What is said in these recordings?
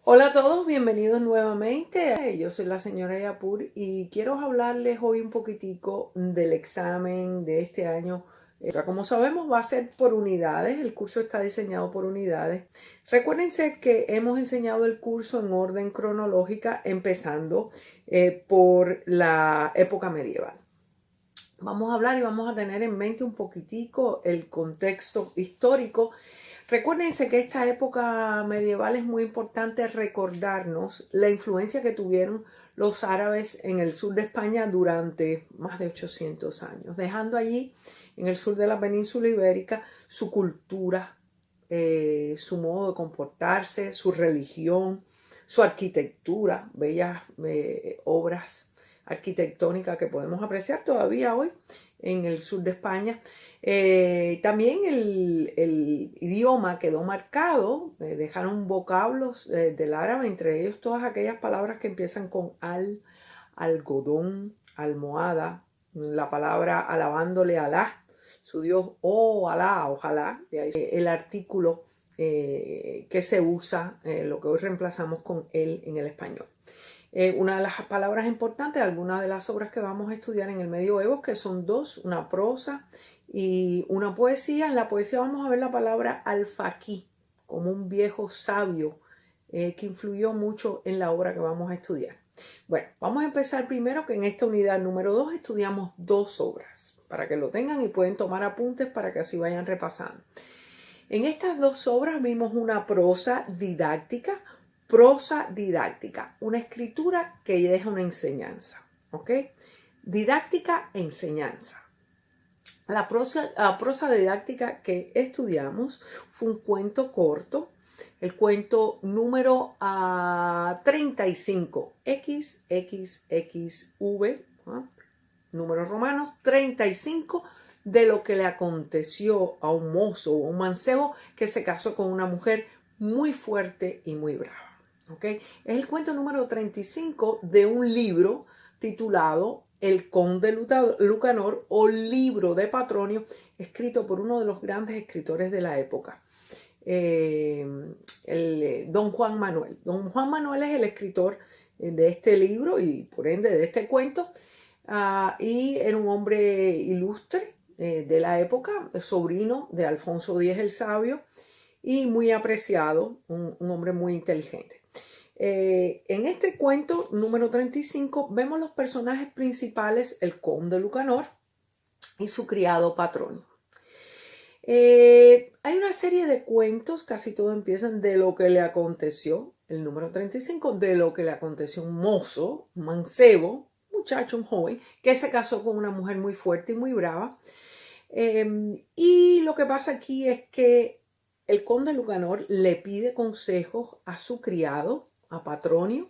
Hola a todos, bienvenidos nuevamente. Yo soy la señora Yapur y quiero hablarles hoy un poquitico del examen de este año. Como sabemos, va a ser por unidades, el curso está diseñado por unidades. Recuérdense que hemos enseñado el curso en orden cronológica, empezando por la época medieval. Vamos a hablar y vamos a tener en mente un poquitico el contexto histórico. Recuérdense que esta época medieval es muy importante recordarnos la influencia que tuvieron los árabes en el sur de España durante más de 800 años, dejando allí en el sur de la península ibérica su cultura, su modo de comportarse, su religión, su arquitectura, bellas obras arquitectónicas que podemos apreciar todavía hoy en el sur de España. También el idioma quedó marcado, dejaron vocablos del árabe, entre ellos todas aquellas palabras que empiezan con algodón, almohada, la palabra alabándole a Alá, su Dios, oh Alá, ojalá, de ahí el artículo que se usa, lo que hoy reemplazamos con él en el español. Una de las palabras importantes, algunas de las obras que vamos a estudiar en el medioevo, que son dos, una prosa y una poesía. En la poesía vamos a ver la palabra alfaquí, como un viejo sabio que influyó mucho en la obra que vamos a estudiar. Bueno, vamos a empezar primero que en esta unidad número 2 estudiamos dos obras, para que lo tengan y pueden tomar apuntes para que así vayan repasando. En estas dos obras vimos una prosa didáctica, una escritura que deja una enseñanza, ¿ok? Didáctica, enseñanza. La prosa didáctica que estudiamos fue un cuento corto, el cuento número 35, XXXV, números romanos 35, de lo que le aconteció a un mozo o un mancebo que se casó con una mujer muy fuerte y muy brava. ¿Okay? Es el cuento número 35 de un libro titulado El Conde Lucanor o Libro de Patronio, escrito por uno de los grandes escritores de la época, Don Juan Manuel. Don Juan Manuel es el escritor de este libro y por ende de este cuento, y era un hombre ilustre de la época, sobrino de Alfonso X el Sabio y muy apreciado, un hombre muy inteligente. En este cuento número 35 vemos los personajes principales, el conde Lucanor y su criado Patronio. Hay una serie de cuentos, casi todos empiezan de lo que le aconteció, el número 35, de lo que le aconteció a un mozo, un mancebo, un muchacho, un joven, que se casó con una mujer muy fuerte y muy brava. Y lo que pasa aquí es que el conde Lucanor le pide consejos a su criado, a Patronio,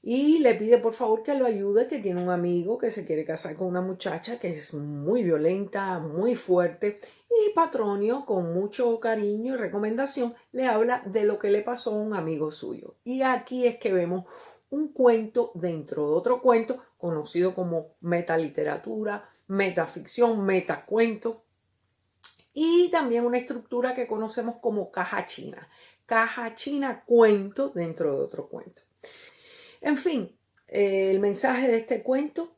y le pide por favor que lo ayude, que tiene un amigo que se quiere casar con una muchacha que es muy violenta, muy fuerte, y Patronio con mucho cariño y recomendación le habla de lo que le pasó a un amigo suyo. Y aquí es que vemos un cuento dentro de otro cuento conocido como metaliteratura, metaficción, metacuento, y también una estructura que conocemos como caja china. Caja china, cuento dentro de otro cuento. En fin, el mensaje de este cuento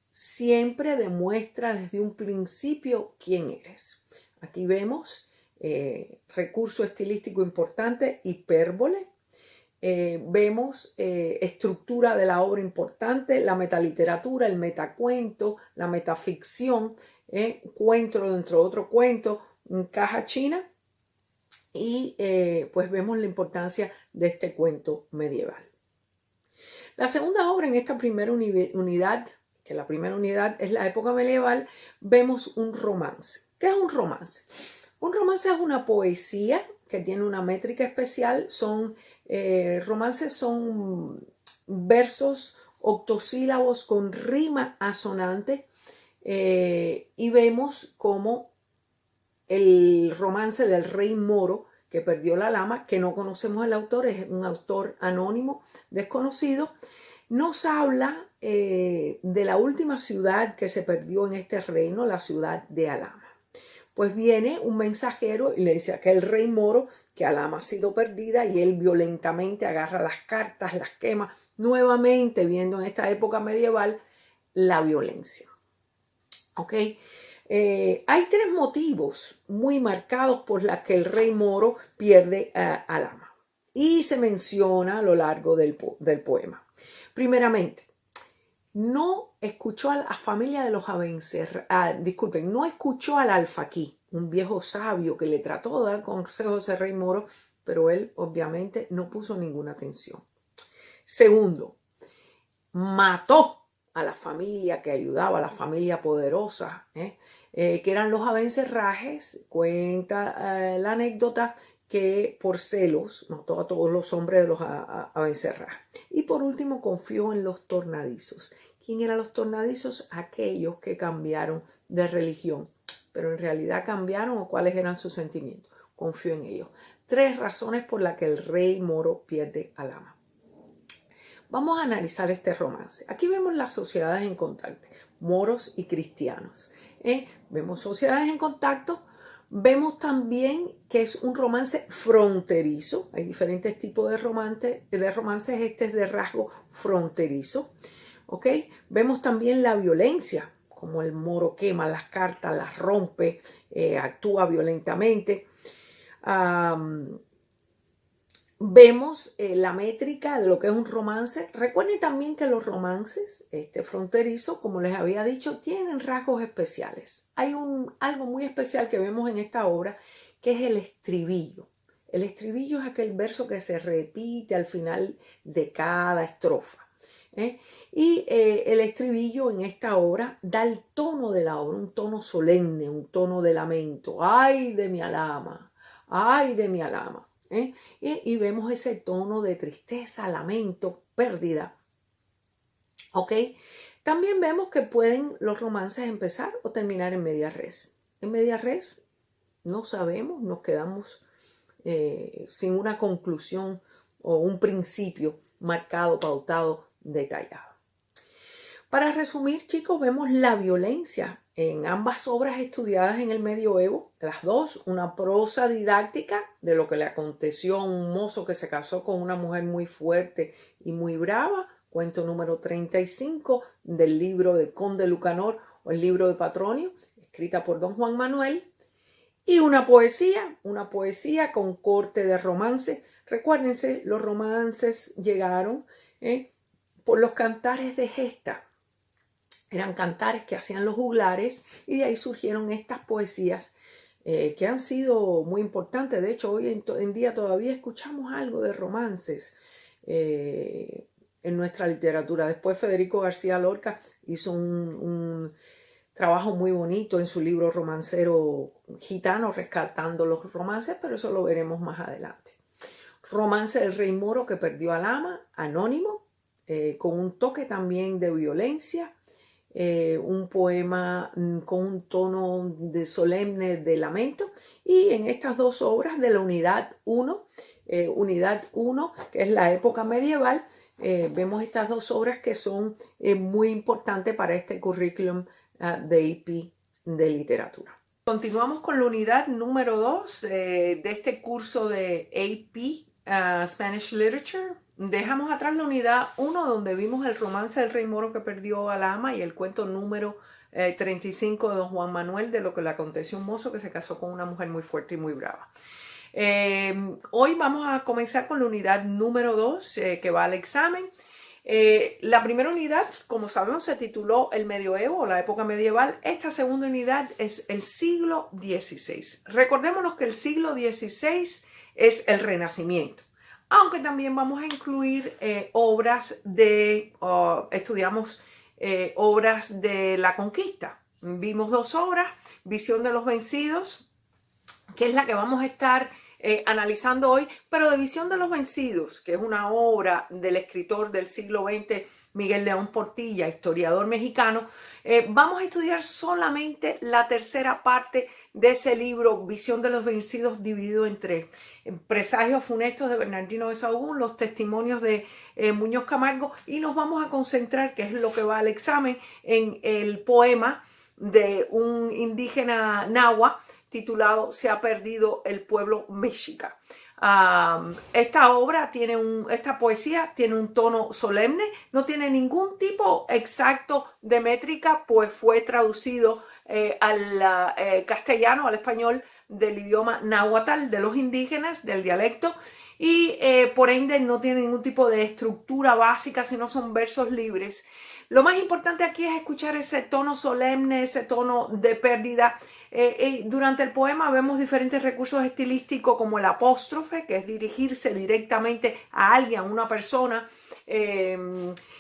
siempre demuestra desde un principio quién eres. Aquí vemos recurso estilístico importante, hipérbole. Vemos estructura de la obra importante, la metaliteratura, el metacuento, la metaficción, cuento dentro de otro cuento, caja china. Y pues vemos la importancia de este cuento medieval. La segunda obra en esta primera unidad, que la primera unidad es la época medieval, vemos un romance. ¿Qué es un romance? Un romance es una poesía que tiene una métrica especial. Romances son versos octosílabos con rima asonante, y vemos como el romance del rey moro que perdió la lama, que no conocemos el autor, es un autor anónimo, desconocido, nos habla de la última ciudad que se perdió en este reino, la ciudad de Alhama. Pues viene un mensajero y le dice a aquel rey moro que Alama ha sido perdida y él violentamente agarra las cartas, las quema, nuevamente viendo en esta época medieval la violencia. ¿Ok? Hay tres motivos muy marcados por los que el rey moro pierde a Alama y se menciona a lo largo del poema. Primeramente, no escuchó a la familia de los Abencerrá, disculpen, no escuchó al alfaquí, un viejo sabio que le trató de dar consejos a ese rey moro, pero él obviamente no puso ninguna atención. Segundo, mató a la familia que ayudaba, a la familia poderosa, que eran los Abencerrajes. Cuenta la anécdota que por celos mató a todos los hombres de los Abencerrajes. Y por último, confió en los tornadizos. ¿Quién eran los tornadizos? Aquellos que cambiaron de religión, pero en realidad cambiaron, o cuáles eran sus sentimientos. Confió en ellos. Tres razones por las que el rey moro pierde a Alama. Vamos a analizar este romance. Aquí vemos las sociedades en contacto, moros y cristianos. Vemos sociedades en contacto. Vemos también que es un romance fronterizo. Hay diferentes tipos de romances. Este es de rasgo fronterizo. ¿Okay? Vemos también la violencia, como el moro quema las cartas, las rompe, actúa violentamente. Vemos la métrica de lo que es un romance. Recuerden también que los romances fronterizos, como les había dicho, tienen rasgos especiales. Hay algo muy especial que vemos en esta obra, que es el estribillo. El estribillo es aquel verso que se repite al final de cada estrofa. Y el estribillo en esta obra da el tono de la obra, un tono solemne, un tono de lamento. ¡Ay de mi Alama! ¡Ay de mi Alama! Y vemos ese tono de tristeza, lamento, pérdida. ¿Ok? También vemos que pueden los romances empezar o terminar en media res. En media res no sabemos, nos quedamos sin una conclusión o un principio marcado, pautado, detallado. Para resumir, chicos, vemos la violencia en ambas obras estudiadas en el medioevo, las dos, una prosa didáctica de lo que le aconteció a un mozo que se casó con una mujer muy fuerte y muy brava, cuento número 35 del libro de Conde Lucanor o el libro de Patronio, escrita por don Juan Manuel, y una poesía con corte de romance. Recuérdense, los romances llegaron por los cantares de gesta. Eran cantares que hacían los juglares y de ahí surgieron estas poesías que han sido muy importantes. De hecho, hoy en día todavía escuchamos algo de romances en nuestra literatura. Después Federico García Lorca hizo un trabajo muy bonito en su libro romancero gitano, rescatando los romances, pero eso lo veremos más adelante. Romance del rey moro que perdió a Alama, anónimo, con un toque también de violencia. Un poema con un tono de solemne de lamento, y en estas dos obras de la unidad 1, que es la época medieval, vemos estas dos obras que son muy importantes para este currículum de AP de literatura. Continuamos con la unidad número 2 de este curso de AP Spanish Literature. Dejamos atrás la unidad 1, donde vimos el romance del rey moro que perdió a Alama y el cuento número 35 de don Juan Manuel, de lo que le aconteció a un mozo que se casó con una mujer muy fuerte y muy brava. Hoy vamos a comenzar con la unidad número 2 que va al examen. La primera unidad, como sabemos, se tituló El Medioevo o la época medieval. Esta segunda unidad es el siglo XVI. Recordémonos que el siglo XVI es el Renacimiento. Aunque también vamos a incluir obras estudiamos obras de la conquista. Vimos dos obras, Visión de los Vencidos, que es la que vamos a estar analizando hoy, pero de Visión de los Vencidos, que es una obra del escritor del siglo XX, Miguel León Portilla, historiador mexicano, vamos a estudiar solamente la tercera parte de ese libro, Visión de los Vencidos, dividido en tres: Presagios funestos de Bernardino de Sahagún, los testimonios de Muñoz Camargo, y nos vamos a concentrar, que es lo que va al examen, en el poema de un indígena nahua titulado Se ha perdido el pueblo mexica. Esta poesía tiene un tono solemne, no tiene ningún tipo exacto de métrica, pues fue traducido al castellano, al español del idioma náhuatl de los indígenas, del dialecto, y por ende no tiene ningún tipo de estructura básica, sino son versos libres. Lo más importante aquí es escuchar ese tono solemne, ese tono de pérdida. Durante el poema vemos diferentes recursos estilísticos como el apóstrofe, que es dirigirse directamente a alguien, a una persona.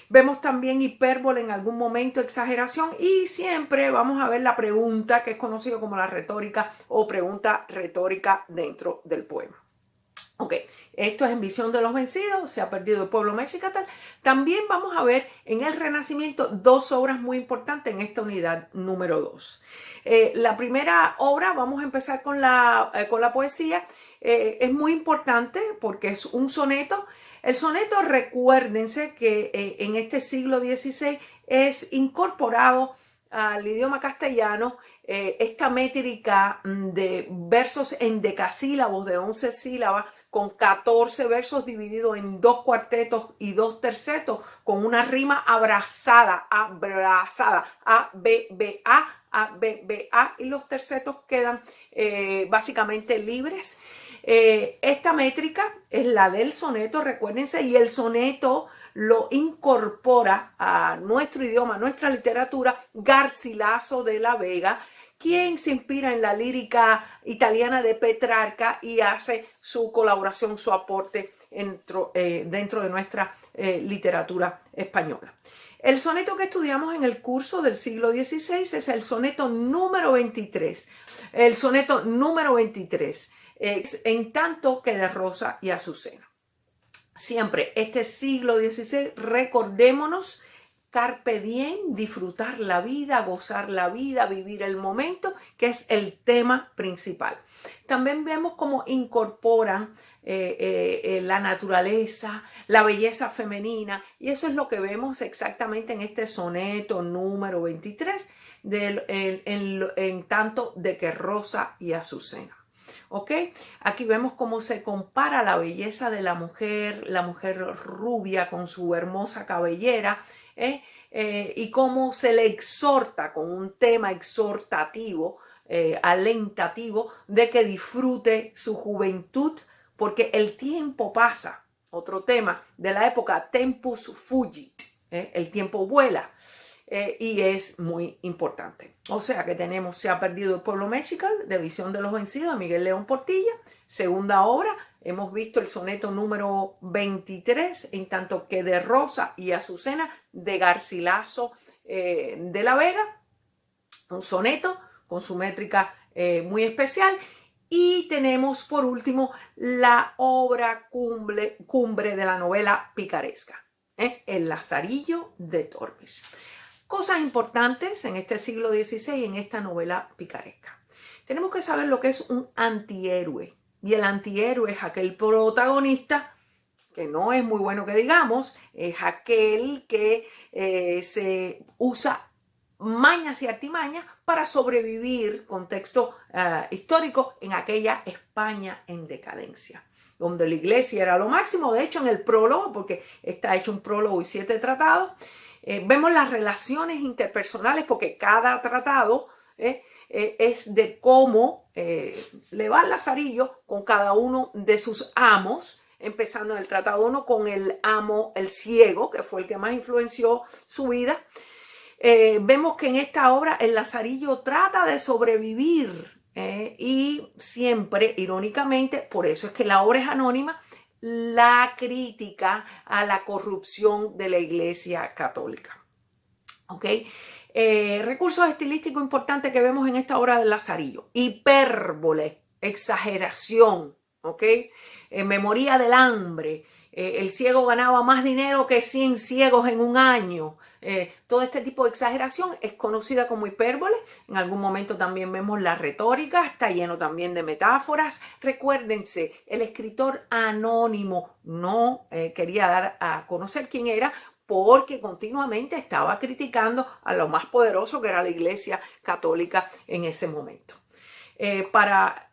Vemos también hipérbole en algún momento, exageración, y siempre vamos a ver la pregunta, que es conocido como la retórica o pregunta retórica dentro del poema. Ok, esto es en Visión de los Vencidos, Se ha perdido el pueblo mexica. También vamos a ver en el Renacimiento dos obras muy importantes en esta unidad número 2. La primera obra, vamos a empezar con la poesía, es muy importante porque es un soneto. El soneto, recuérdense que en este siglo XVI es incorporado al idioma castellano esta métrica de versos en decasílabos de 11 sílabas, con 14 versos divididos en 2 cuartetos y 2 tercetos, con una rima abrazada, A, B, B, A, B, B, A, y los tercetos quedan básicamente libres. Esta métrica es la del soneto, recuérdense, y el soneto lo incorpora a nuestro idioma, a nuestra literatura, Garcilaso de la Vega, quien se inspira en la lírica italiana de Petrarca y hace su colaboración, su aporte dentro de nuestra literatura española. El soneto que estudiamos en el curso del siglo XVI es el soneto número 23. El soneto número 23 es En tanto que de Rosa y Azucena. Siempre este siglo XVI, recordémonos, carpe diem, disfrutar la vida, gozar la vida, vivir el momento, que es el tema principal. También vemos cómo incorporan la naturaleza, la belleza femenina, y eso es lo que vemos exactamente en este soneto número 23, en tanto de que Rosa y Azucena. ¿Ok? Aquí vemos cómo se compara la belleza de la mujer rubia con su hermosa cabellera, y cómo se le exhorta con un tema exhortativo, alentativo, de que disfrute su juventud, porque el tiempo pasa. Otro tema de la época, tempus fugit, el tiempo vuela. Y es muy importante. O sea que tenemos Se ha perdido el pueblo mexica, de Visión de los Vencidos, de Miguel León Portilla. Segunda obra, hemos visto el soneto número 23, En tanto que de Rosa y Azucena, de Garcilaso de la Vega. Un soneto con su métrica muy especial. Y tenemos por último la obra cumbre de la novela picaresca, El Lazarillo de Tormes. Cosas importantes en este siglo XVI, en esta novela picaresca. Tenemos que saber lo que es un antihéroe. Y el antihéroe es aquel protagonista que no es muy bueno que digamos, es aquel que se usa mañas y artimañas para sobrevivir, contexto histórico, en aquella España en decadencia, donde la iglesia era lo máximo. De hecho, en el prólogo, porque está hecho un prólogo y 7 tratados, vemos las relaciones interpersonales, porque cada tratado es de cómo le va el Lazarillo con cada uno de sus amos, empezando en el tratado 1 con el amo, el ciego, que fue el que más influenció su vida. Vemos que en esta obra el Lazarillo trata de sobrevivir y siempre, irónicamente, por eso es que la obra es anónima, la crítica a la corrupción de la Iglesia Católica. ¿Ok? Recursos estilísticos importantes que vemos en esta obra del Lazarillo: hipérbole, exageración, ¿ok? Memoria del hambre, el ciego ganaba más dinero que 100 ciegos en un año. Todo este tipo de exageración es conocida como hipérbole. En algún momento también vemos la retórica, está lleno también de metáforas. Recuérdense, el escritor anónimo no quería dar a conocer quién era, porque continuamente estaba criticando a lo más poderoso, que era la Iglesia Católica en ese momento. Para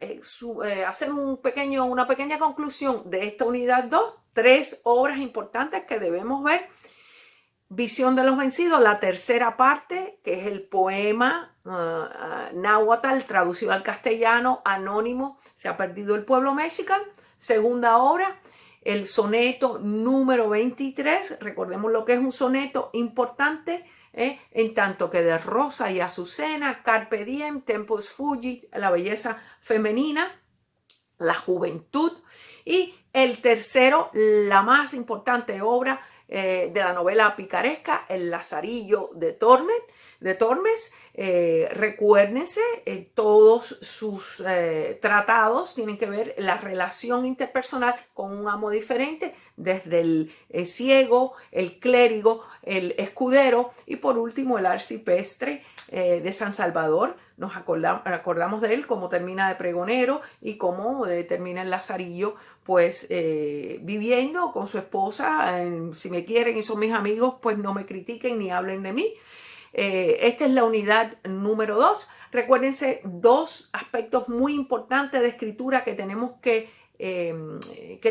hacer una pequeña conclusión de esta unidad 2, 3 obras importantes que debemos ver. Visión de los vencidos, la tercera parte, que es el poema náhuatl traducido al castellano, anónimo, se ha perdido el pueblo mexicano. Segunda obra, el soneto número 23, recordemos lo que es un soneto importante, en tanto que de Rosa y Azucena, Carpe Diem, Tempus Fugit, la belleza femenina, la juventud. Y el tercero, la más importante obra de la novela picaresca, El Lazarillo de Tormes. Recuérdense, todos sus tratados tienen que ver la relación interpersonal con un amo diferente, desde el ciego, el clérigo, el escudero y por último el arcipreste de San Salvador. Nos acordamos de él, cómo termina de pregonero y cómo termina el Lazarillo, pues viviendo con su esposa. Si me quieren y son mis amigos, pues no me critiquen ni hablen de mí. Esta es la unidad número 2. Recuérdense, dos aspectos muy importantes de escritura que tenemos que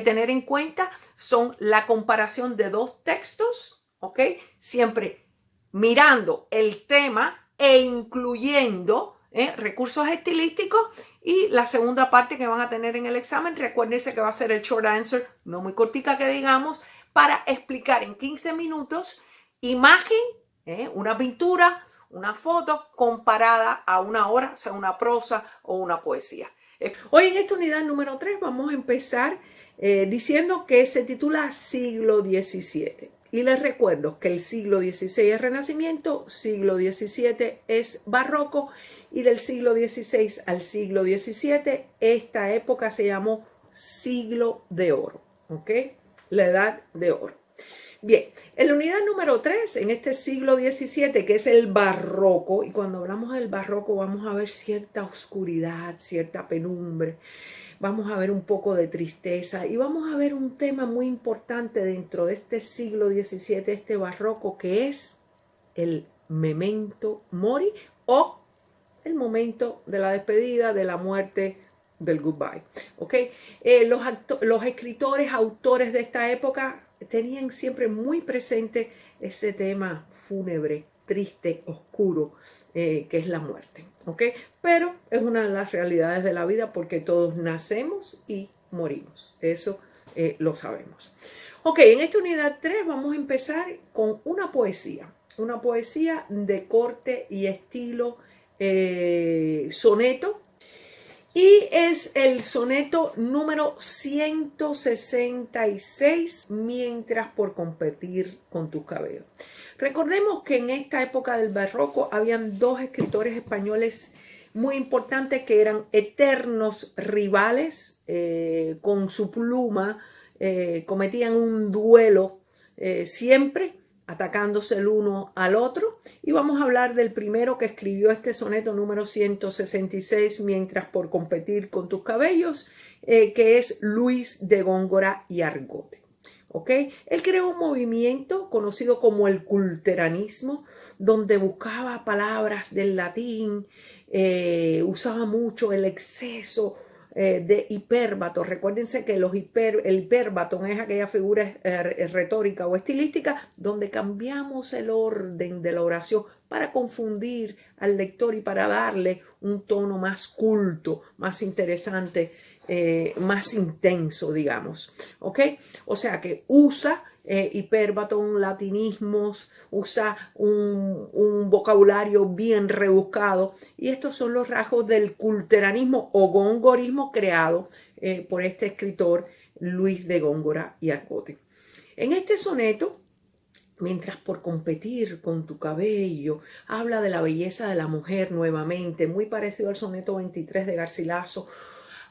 tener en cuenta son la comparación de dos textos, ¿ok? Siempre mirando el tema e incluyendo recursos estilísticos. Y la segunda parte que van a tener en el examen, recuérdense que va a ser el short answer, no muy cortica que digamos, para explicar en 15 minutos imagen, una pintura, una foto comparada a una obra, sea una prosa o una poesía. Hoy en esta unidad número 3 vamos a empezar diciendo que se titula Siglo XVII. Y les recuerdo que el siglo XVI es Renacimiento, siglo XVII es Barroco, y del siglo XVI al siglo XVII, esta época se llamó Siglo de Oro, ¿ok? La Edad de Oro. Bien, en la unidad número 3, en este siglo XVII, que es el Barroco, y cuando hablamos del Barroco vamos a ver cierta oscuridad, cierta penumbre, vamos a ver un poco de tristeza y vamos a ver un tema muy importante dentro de este siglo XVII, este Barroco, que es el memento mori, o el momento de la despedida, de la muerte, del goodbye. ¿Okay? Los escritores, autores de esta época tenían siempre muy presente ese tema fúnebre, triste, oscuro, que es la muerte. ¿Okay? Pero es una de las realidades de la vida porque todos nacemos y morimos. Eso lo sabemos. Ok, en esta unidad 3 vamos a empezar con una poesía de corte y estilo soneto, y es el soneto número 166, Mientras por competir con tus cabellos. Recordemos que en esta época del barroco habían dos escritores españoles muy importantes que eran eternos rivales, con su pluma cometían un duelo siempre, atacándose el uno al otro. Y vamos a hablar del primero que escribió este soneto número 166, Mientras por competir con tus cabellos, que es Luis de Góngora y Argote. ¿Okay? Él creó un movimiento conocido como el culteranismo, donde buscaba palabras del latín, usaba mucho el exceso de hipérbatos. Recuérdense que el hipérbaton es aquella figura retórica o estilística donde cambiamos el orden de la oración para confundir al lector y para darle un tono más culto, más interesante, más intenso, digamos. ¿Ok? O sea que usa hipérbaton, latinismos, usa un vocabulario bien rebuscado, y estos son los rasgos del culteranismo o gongorismo creado por este escritor Luis de Góngora y Argote. En este soneto, Mientras por competir con tu cabello, habla de la belleza de la mujer nuevamente, muy parecido al soneto 23 de Garcilaso.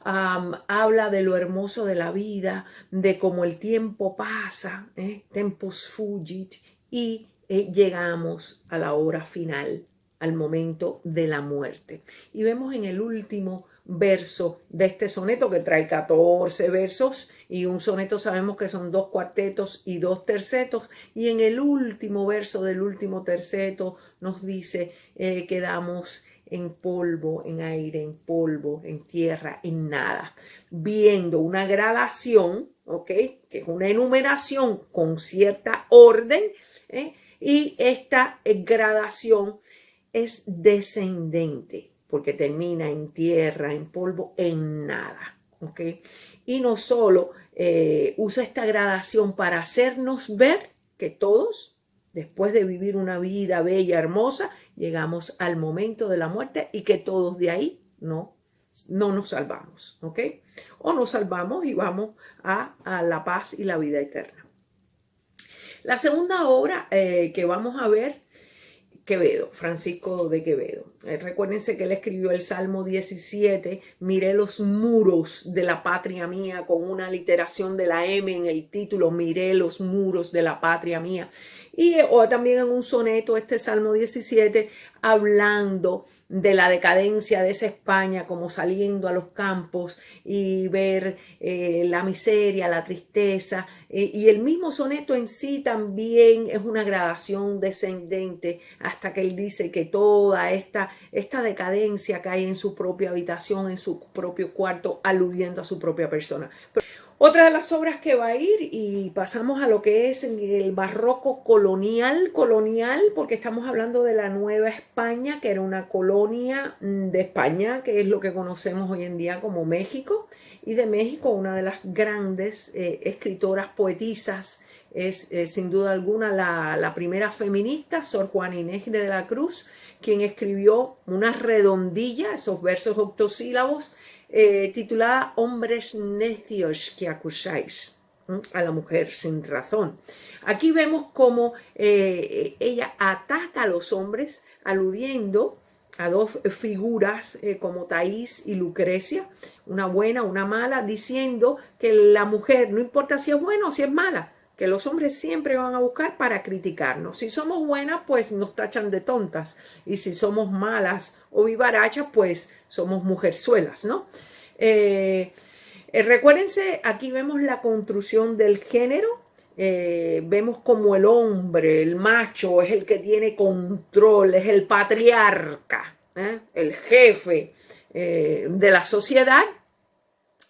Habla de lo hermoso de la vida, de cómo el tiempo pasa, tempus fugit, y llegamos a la hora final, al momento de la muerte. Y vemos en el último verso de este soneto, que trae 14 versos, y un soneto sabemos que son 2 cuartetos y 2 tercetos, y en el último verso del último terceto nos dice que damos en polvo, en aire, en polvo, en tierra, en nada, viendo una gradación, ¿ok? Que es una enumeración con cierta orden, y esta gradación es descendente, porque termina en tierra, en polvo, en nada, ¿ok? Y no solo usa esta gradación para hacernos ver que todos, después de vivir una vida bella, hermosa, llegamos al momento de la muerte y que todos de ahí no nos salvamos, ¿ok? O nos salvamos y vamos a la paz y la vida eterna. La segunda obra que vamos a ver, Quevedo, Francisco de Quevedo. Recuérdense que él escribió el Salmo 17, miré los muros de la patria mía, con una literación de la M en el título, miré los muros de la patria mía. Y o también en un soneto, este Salmo 17, hablando de la decadencia de esa España, como saliendo a los campos y ver la miseria, la tristeza, y el mismo soneto en sí también es una gradación descendente hasta que él dice que toda esta decadencia cae en su propia habitación, en su propio cuarto, aludiendo a su propia persona. Otra de las obras que va a ir, y pasamos a lo que es el barroco colonial, porque estamos hablando de la Nueva España, que era una colonia de España, que es lo que conocemos hoy en día como México, y de México una de las grandes escritoras, poetisas, es sin duda alguna la primera feminista, Sor Juana Inés de la Cruz, quien escribió una redondilla, esos versos octosílabos, titulada Hombres necios que acusáis a la mujer sin razón. Aquí vemos cómo ella ataca a los hombres aludiendo a dos figuras como Taís y Lucrecia, una buena, una mala, diciendo que la mujer, no importa si es buena o si es mala, que los hombres siempre van a buscar para criticarnos. Si somos buenas, pues nos tachan de tontas. Y si somos malas o vivarachas, pues somos mujerzuelas, ¿no? Recuérdense, aquí vemos la construcción del género. Vemos como el hombre, el macho, es el que tiene control, es el patriarca, el jefe de la sociedad.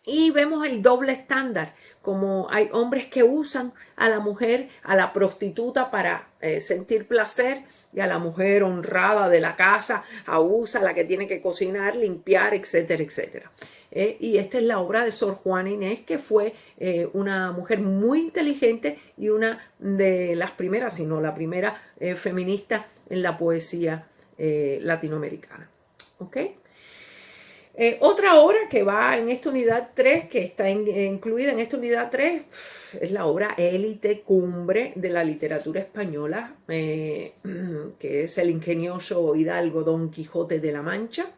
Y vemos el doble estándar, como hay hombres que usan a la mujer, a la prostituta para sentir placer, y a la mujer honrada de la casa abusa, a la que tiene que cocinar, limpiar, etcétera, etcétera. Y esta es la obra de Sor Juana Inés, que fue una mujer muy inteligente y una de las primeras, si no la primera feminista en la poesía latinoamericana. ¿Ok? Otra obra que va en esta unidad 3, que está incluida en esta unidad 3, es la obra élite cumbre de la literatura española, que es el ingenioso hidalgo Don Quijote de la Mancha,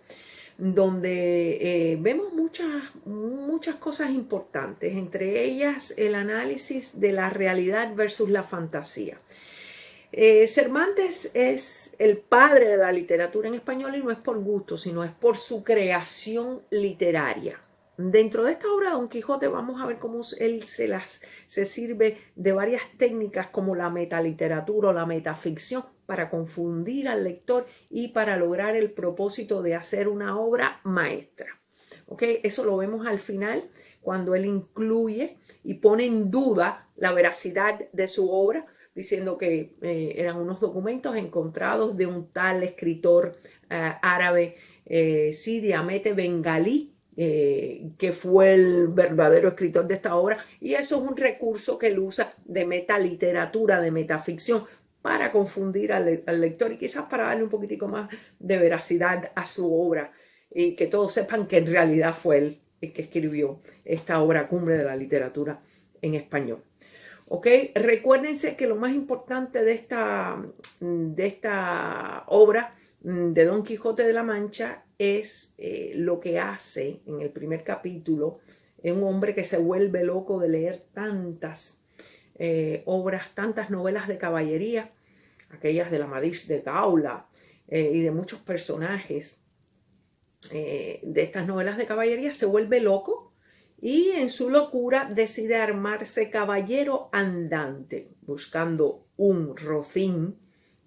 donde vemos muchas cosas importantes, entre ellas el análisis de la realidad versus la fantasía. Cervantes es el padre de la literatura en español, y no es por gusto, sino es por su creación literaria. Dentro de esta obra Don Quijote vamos a ver cómo él se sirve de varias técnicas como la metaliteratura o la metaficción para confundir al lector y para lograr el propósito de hacer una obra maestra. ¿Okay? Eso lo vemos al final, cuando él incluye y pone en duda la veracidad de su obra, diciendo que eran unos documentos encontrados de un tal escritor árabe, Sidi Ahmed Bengalí, que fue el verdadero escritor de esta obra, y eso es un recurso que él usa de metaliteratura, de metaficción, para confundir al lector y quizás para darle un poquitico más de veracidad a su obra, y que todos sepan que en realidad fue él el que escribió esta obra cumbre de la literatura en español. ¿Ok? Recuérdense que lo más importante de esta obra de Don Quijote de la Mancha es lo que hace en el primer capítulo. Es un hombre que se vuelve loco de leer tantas obras, tantas novelas de caballería, aquellas de la Amadís de Gaula y de muchos personajes de estas novelas de caballería. Se vuelve loco y en su locura decide armarse caballero andante, buscando un rocín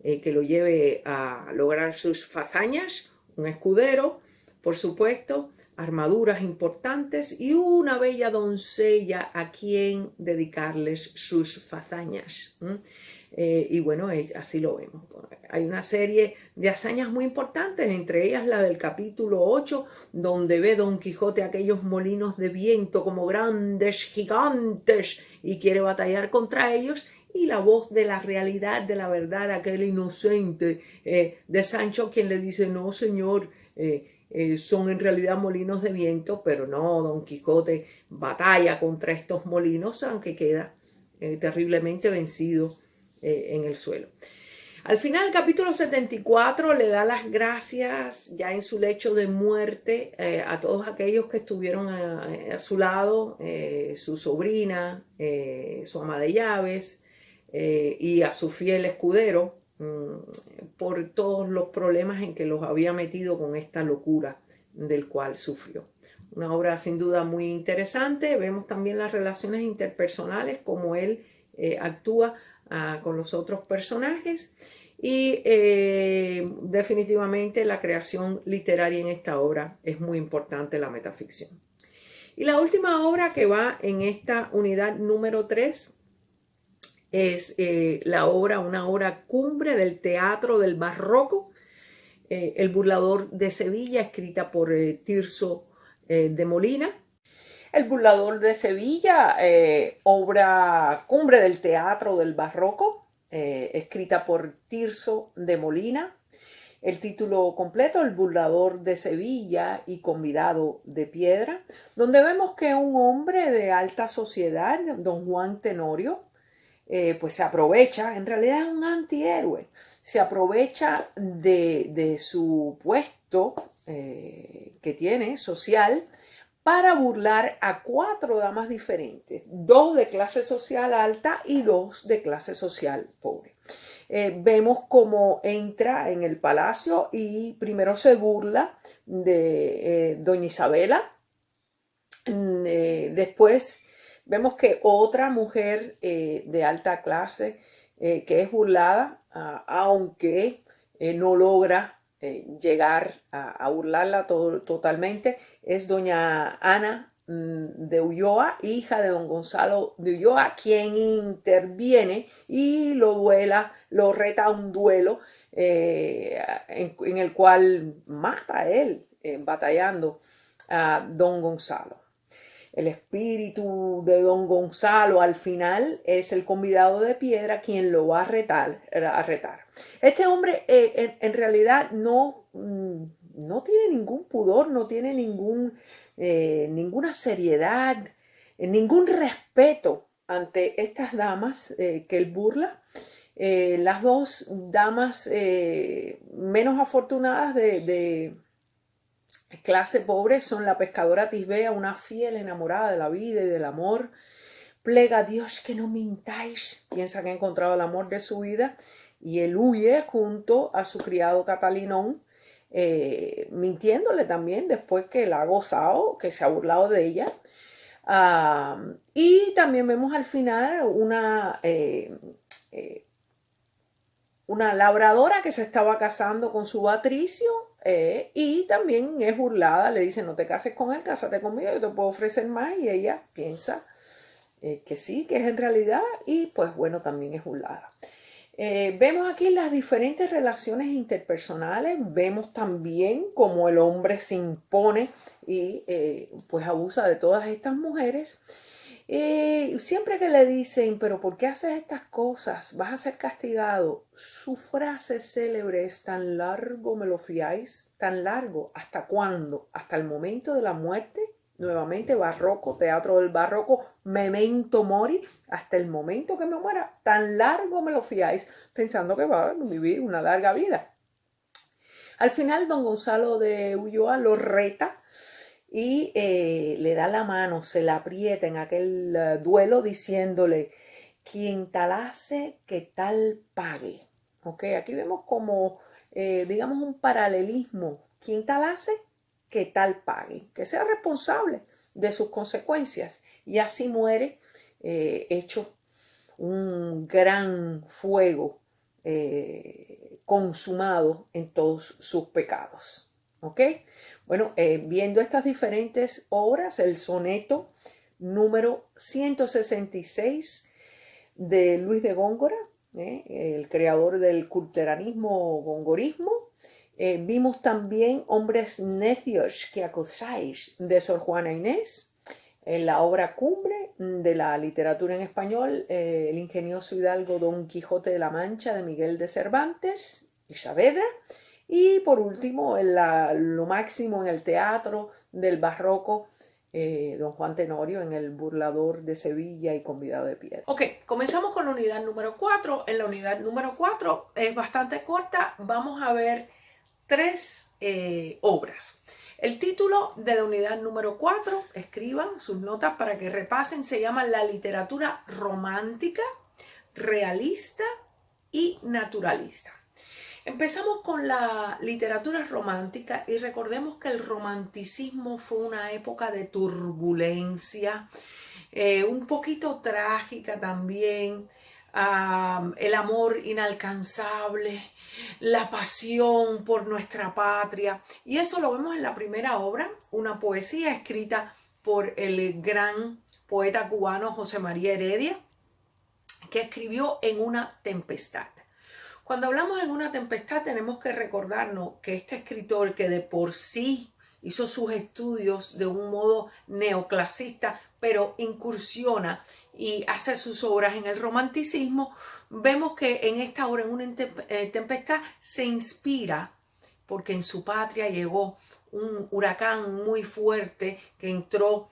que lo lleve a lograr sus hazañas, un escudero, por supuesto, armaduras importantes y una bella doncella a quien dedicarles sus fazañas. Y bueno, así lo vemos. Hay una serie de hazañas muy importantes, entre ellas la del capítulo 8, donde ve Don Quijote aquellos molinos de viento como grandes gigantes y quiere batallar contra ellos, y la voz de la realidad, de la verdad, aquel inocente de Sancho, quien le dice: no, señor, son en realidad molinos de viento. Pero no, Don Quijote batalla contra estos molinos, aunque queda terriblemente vencido en el suelo. Al final, el capítulo 74 le da las gracias ya en su lecho de muerte a todos aquellos que estuvieron a su lado, su sobrina, su ama de llaves, y a su fiel escudero, por todos los problemas en que los había metido con esta locura del cual sufrió. Una obra sin duda muy interesante. Vemos también las relaciones interpersonales, cómo él actúa con los otros personajes, y definitivamente la creación literaria en esta obra es muy importante, la metaficción. Y la última obra que va en esta unidad número 3 es una obra cumbre del teatro del barroco, El burlador de Sevilla, escrita por Tirso de Molina. El burlador de Sevilla, obra cumbre del teatro del barroco, escrita por Tirso de Molina. El título completo: El burlador de Sevilla y convidado de piedra, donde vemos que un hombre de alta sociedad, don Juan Tenorio, pues se aprovecha, en realidad es un antihéroe, se aprovecha de su puesto que tiene social para burlar a 4 damas diferentes, 2 de clase social alta y 2 de clase social pobre. Vemos cómo entra en el palacio y primero se burla de doña Isabela. Después vemos que otra mujer de alta clase que es burlada, aunque no logra llegar a burlarla totalmente, es doña Ana de Ulloa, hija de don Gonzalo de Ulloa, quien interviene y lo reta a un duelo en el cual mata a él batallando a don Gonzalo. El espíritu de don Gonzalo al final es el convidado de piedra quien lo va a retar. Este hombre en realidad no tiene ningún pudor, no tiene ninguna seriedad, ningún respeto ante estas damas que él burla. Las 2 damas menos afortunadas de clase pobre son la pescadora Tisbea, una fiel enamorada de la vida y del amor. Plega a Dios que no mintáis. Piensa que ha encontrado el amor de su vida y él huye junto a su criado Catalinón, mintiéndole también después que la ha gozado, que se ha burlado de ella. Y también vemos al final una labradora que se estaba casando con su patricio, y también es burlada. Le dice: no te cases con él, cásate conmigo, yo te puedo ofrecer más. Y ella piensa que sí, que es en realidad, y pues bueno, también es burlada. Vemos aquí las diferentes relaciones interpersonales. Vemos también cómo el hombre se impone y pues abusa de todas estas mujeres. Siempre que le dicen: pero ¿por qué haces estas cosas? Vas a ser castigado. Su frase célebre es: tan largo me lo fiáis. ¿Tan largo? ¿Hasta cuándo? ¿Hasta el momento de la muerte? Nuevamente, barroco, teatro del barroco, memento mori, hasta el momento que me muera. Tan largo me lo fiáis, pensando que va a vivir una larga vida. Al final, don Gonzalo de Ulloa lo reta y le da la mano, se la aprieta en aquel duelo, diciéndole: quien tal hace, que tal pague. ¿Okay? Aquí vemos como, digamos, un paralelismo. Quien tal hace, que tal pague, que sea responsable de sus consecuencias. Y así muere hecho un gran fuego consumado en todos sus pecados. ¿Ok? Bueno, viendo estas diferentes obras, el soneto número 166 de Luis de Góngora, el creador del culteranismo gongorismo. Vimos también Hombres necios que acusáis de Sor Juana Inés, la obra cumbre de la literatura en español, el ingenioso hidalgo Don Quijote de la Mancha de Miguel de Cervantes y Saavedra. Y por último, lo máximo en el teatro del barroco, Don Juan Tenorio en El burlador de Sevilla y Convidado de Piedra. Ok, comenzamos con la unidad número 4. En la unidad número 4 es bastante corta. Vamos a ver 3 obras. El título de la unidad número 4, escriban sus notas para que repasen, se llama La literatura romántica, realista y naturalista. Empezamos con la literatura romántica y recordemos que el romanticismo fue una época de turbulencia, un poquito trágica también, el amor inalcanzable, la pasión por nuestra patria. Y eso lo vemos en la primera obra, una poesía escrita por el gran poeta cubano José María Heredia, que escribió En una tempestad. Cuando hablamos en una tempestad tenemos que recordarnos que este escritor, que de por sí hizo sus estudios de un modo neoclasista, pero incursiona y hace sus obras en el romanticismo, vemos que en esta obra, en una tempestad, se inspira porque en su patria llegó un huracán muy fuerte que entró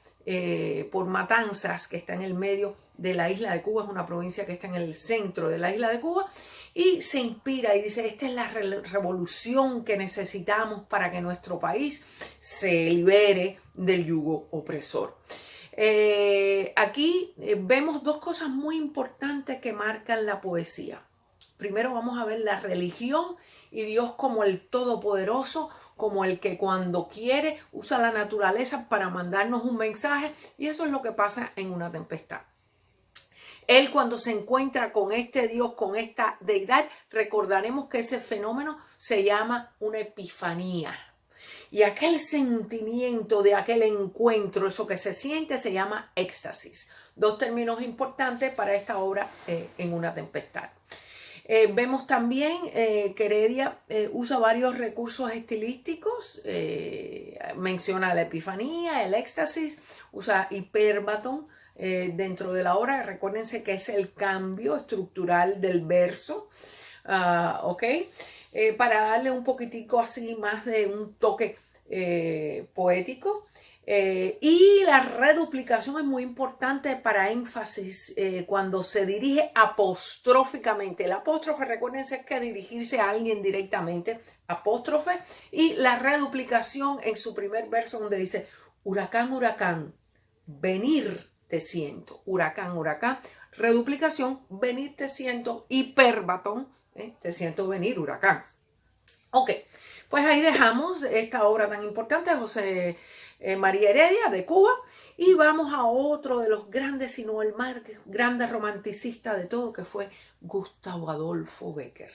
por Matanzas, que está en el medio de la isla de Cuba, es una provincia que está en el centro de la isla de Cuba, y se inspira y dice, esta es la revolución que necesitamos para que nuestro país se libere del yugo opresor. Aquí vemos 2 cosas muy importantes que marcan la poesía. Primero vamos a ver la religión y Dios como el todopoderoso, como el que cuando quiere usa la naturaleza para mandarnos un mensaje, y eso es lo que pasa en una tempestad. Él, cuando se encuentra con este Dios, con esta deidad, recordaremos que ese fenómeno se llama una epifanía. Y aquel sentimiento de aquel encuentro, eso que se siente, se llama éxtasis. 2 términos importantes para esta obra, En una tempestad. Vemos también que Heredia usa varios recursos estilísticos, menciona la epifanía, el éxtasis, usa hipérbaton dentro de la obra. Recuérdense que es el cambio estructural del verso, ¿ok? Para darle un poquitico así más de un toque poético. Y la reduplicación es muy importante para énfasis cuando se dirige apostróficamente. El apóstrofe, recuérdense, es que dirigirse a alguien directamente, apóstrofe, y la reduplicación en su primer verso donde dice, huracán, huracán, venir te siento, huracán, huracán, reduplicación, venir te siento, hipérbaton, te siento venir, huracán. Ok, pues ahí dejamos esta obra tan importante de José María Heredia de Cuba, y vamos a otro de los grandes, sino el más grande romanticista de todo, que fue Gustavo Adolfo Bécquer,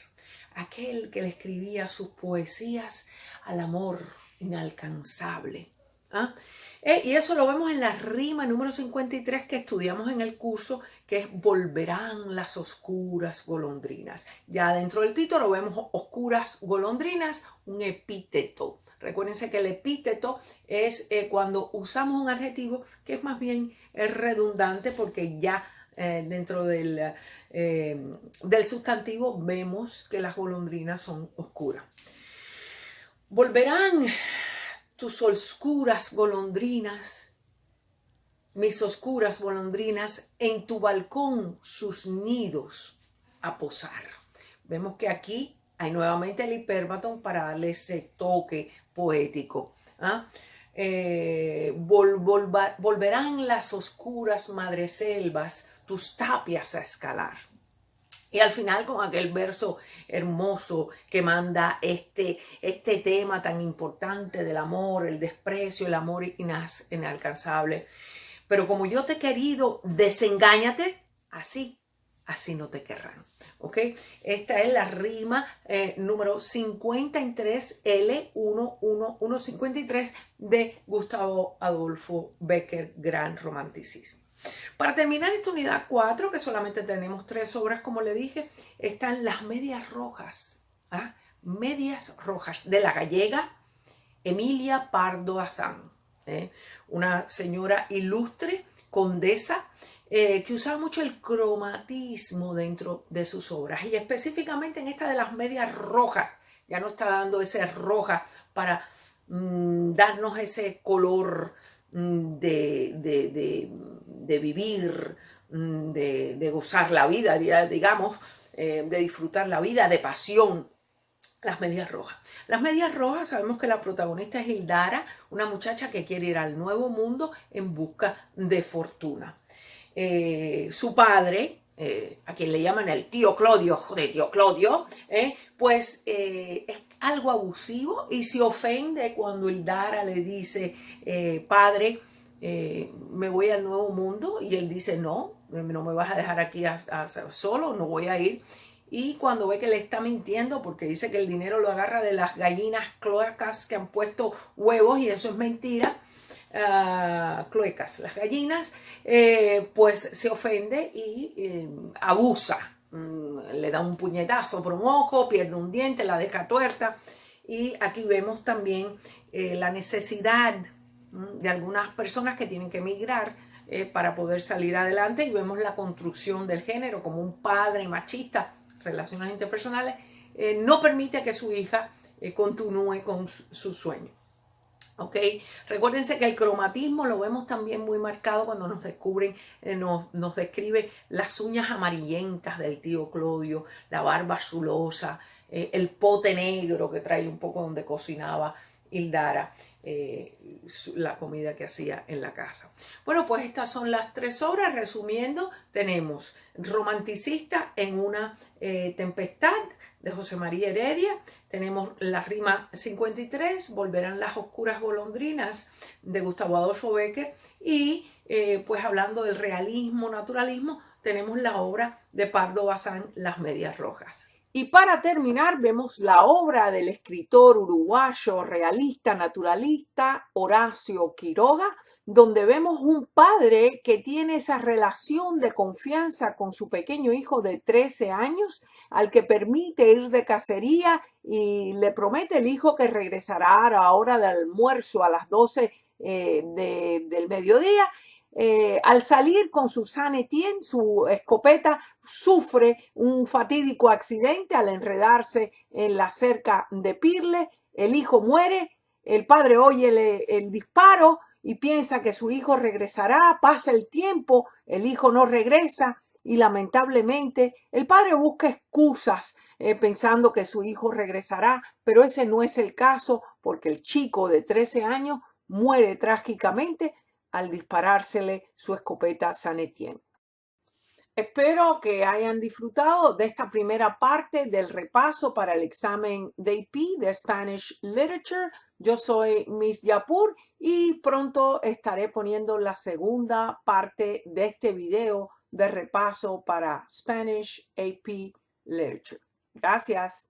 aquel que le escribía sus poesías al amor inalcanzable. Y eso lo vemos en la rima número 53 que estudiamos en el curso, que es Volverán las oscuras golondrinas. Ya dentro del título vemos oscuras golondrinas, un epíteto. Recuérdense que el epíteto es cuando usamos un adjetivo que es más bien redundante, porque ya dentro del sustantivo vemos que las golondrinas son oscuras. Volverán tus oscuras golondrinas, mis oscuras golondrinas, en tu balcón sus nidos a posar. Vemos que aquí hay nuevamente el hipérbaton para darle ese toque poético. Volverán las oscuras madreselvas tus tapias a escalar. Y al final, con aquel verso hermoso que manda este tema tan importante del amor, el desprecio, el amor inalcanzable. Pero como yo te he querido, desengáñate, así así no te querrán. ¿Ok? Esta es la rima número 53, L11153 de Gustavo Adolfo Bécquer, Gran Romanticismo. Para terminar esta unidad 4, que solamente tenemos 3 obras, como le dije, están las medias rojas. ¿Ah? Medias rojas de la gallega Emilia Pardo Bazán, una señora ilustre, condesa, que usaba mucho el cromatismo dentro de sus obras, y específicamente en esta de las medias rojas. Ya no está dando ese roja para darnos ese color de vivir, de gozar la vida, digamos, de disfrutar la vida, de pasión. Las medias rojas. Las medias rojas, sabemos que la protagonista es Hildara, una muchacha que quiere ir al nuevo mundo en busca de fortuna. Su padre, a quien le llaman el tío Clodio, pues es algo abusivo y se ofende cuando Hildara le dice, padre, me voy al nuevo mundo, y él dice, no me vas a dejar aquí solo, no voy a ir. Y cuando ve que le está mintiendo, porque dice que el dinero lo agarra de las gallinas cloacas que han puesto huevos, y eso es mentira, cloacas, las gallinas, pues se ofende y abusa. Le da un puñetazo por un ojo, pierde un diente, la deja tuerta. Y aquí vemos también la necesidad de algunas personas que tienen que emigrar para poder salir adelante, y vemos la construcción del género como un padre machista, relaciones interpersonales, no permite que su hija continúe con su sueño. ¿Ok? Recuérdense que el cromatismo lo vemos también muy marcado cuando nos descubren, nos describe las uñas amarillentas del tío Clodio, la barba azulosa, el pote negro que trae un poco donde cocinaba Hildara, la comida que hacía en la casa. Bueno, pues estas son las 3 obras. Resumiendo, tenemos Romanticista en una tempestad, de José María Heredia. Tenemos la rima 53, Volverán las oscuras golondrinas, de Gustavo Adolfo Bécquer. Y pues hablando del realismo, naturalismo, tenemos la obra de Pardo Bazán, Las medias rojas. Y para terminar, vemos la obra del escritor uruguayo realista naturalista Horacio Quiroga, donde vemos un padre que tiene esa relación de confianza con su pequeño hijo de 13 años, al que permite ir de cacería y le promete el hijo que regresará a la hora del almuerzo a las 12 del mediodía. Al salir con su San Etienne, su escopeta, sufre un fatídico accidente al enredarse en la cerca de Pirle. El hijo muere, el padre oye el disparo y piensa que su hijo regresará. Pasa el tiempo, el hijo no regresa, y lamentablemente el padre busca excusas pensando que su hijo regresará, pero ese no es el caso, porque el chico de 13 años muere trágicamente al disparársele su escopeta San Etienne. Espero que hayan disfrutado de esta primera parte del repaso para el examen de AP de Spanish Literature. Yo soy Miss Yapur y pronto estaré poniendo la segunda parte de este video de repaso para Spanish AP Literature. Gracias.